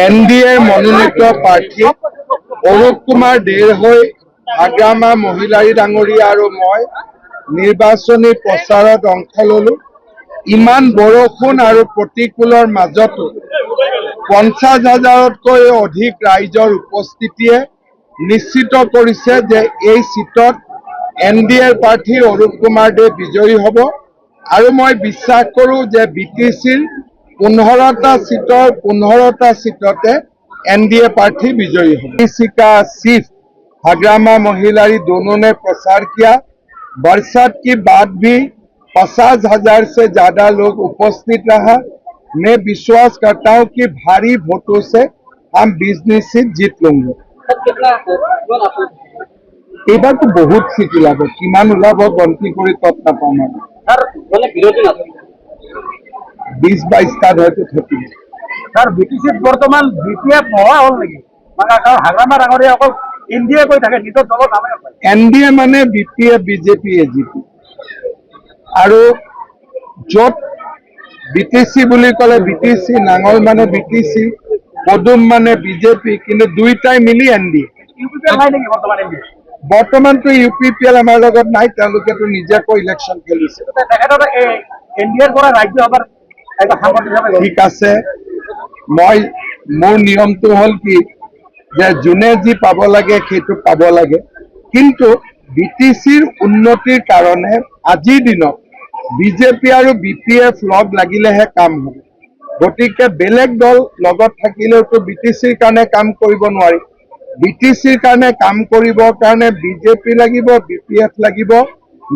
NDA মনোনীত প্ৰাৰ্থী অৰূপ কুমাৰ দেৰ হৈ হাগ্ৰামা মহিলাৰী ডাঙৰীয়া আৰু মই নিৰ্বাচনী প্ৰচাৰত অংশ ললো। ইমান বৰষুণ আৰু প্ৰতিকূলৰ মাজতো 50,000তকৈ অধিক ৰাইজৰ উপস্থিতিয়ে নিশ্চিত কৰিছে যে এই সিটত এনডিএৰ প্ৰাৰ্থী অৰূপ কুমাৰ দে বিজয়ী হ'ব আৰু মই বিশ্বাস কৰোঁ যে বিটিচিৰ 15টা সিটৰ 15টা সিটতে एनडीए प्रार्थी विजयी हो। इसी का सिर्फ हग्रामा महिलारी दोनों ने प्रचार किया। बरसात की बाद भी 50,000 से ज्यादा लोग उपस्थित रहा। मैं विश्वास करता हूं कि भारी वोटों से हम 20 सीट जीत लेंगे। एबार तो बहुत सीट ओलाब किमान ओलाब गणति कर तत नापाम 20-22टा हयতো থাকিব। सर বিটিচিত বৰ্তমান বিপিএফ নোহোৱা হ'ল নেকি মানে কাৰণ হাগ্ৰামা ডাঙৰীয়া অকল এনডিএ কৈ থাকে নিজৰ দলৰ নামে এনডিএ মানে বিপিএফ বিজেপি এজিপি আৰু য'ত বিটিচি বুলি ক'লে বিটিচি নাঙল মানে বিটিচি পদুম মানে বিজেপি কিন্তু দুইটাই মিলি এনডিএ ইউপিপিএল নাই নেকি বৰ্তমান এনডিএ বৰ্তমানটো ইউপিপিএল আমাৰ লগত নাই তেওঁলোকেতো নিজাকৈ ইলেকশ্যন খেলিছে তেখেতৰ এনডিএৰ পৰা ৰাজ্য সভাৰ এটা সাংসদ হিচাপে ঠিক আছে মই মোৰ নিয়মটো হ'ল কি যে যোনে যি পাব লাগে সেইটো পাব লাগে কিন্তু বিটিচিৰ উন্নতিৰ কাৰণে আজিৰ দিনত বিজেপি আৰু বিপিএফ লগ লাগিলেহে কাম হ'ব গতিকে বেলেগ দল লগত থাকিলেওতো বিটিচিৰ কাৰণে কাম কৰিব নোৱাৰি বিটিচিৰ কাৰণে কাম কৰিবৰ কাৰণে বিজেপি লাগিব বিপিএফ লাগিব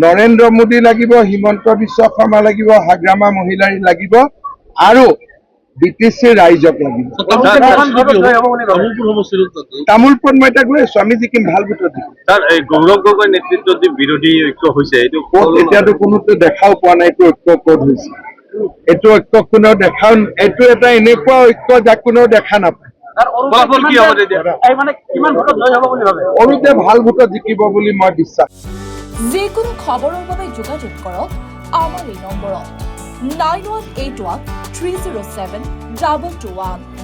নৰেন্দ্ৰ মোদী লাগিব হিমন্ত বিশ্ব শৰ্মা লাগিব হাগ্ৰামা মহিলাৰী লাগিব আৰু বিটিচিৰ ৰাইজক লাগিব তামোলপুৰ মই এটা গৈ আছো আমি জিকিম ভাল ভোটত জিকিম স্যাৰ এই গৌৰৱ গগৈ নেতৃত্বত যে বিৰোধী ঐক্য হৈছে এইটো এতিয়াতো কোনোতো দেখাও পোৱা নাই এইটো ঐক্য ক'ত হৈছে এইটো ঐক্য কোনেও দেখাও এইটো এটা এনেকুৱা ঐক্য যাক কোনেও দেখা নাপায় অৰুপে ভাল ভোটত জিকিব বুলি মই বিশ্বাস যিকোনো খবৰৰ বাবে যোগাযোগ কৰক আমাৰ এই নম্বৰত 9181 307 2221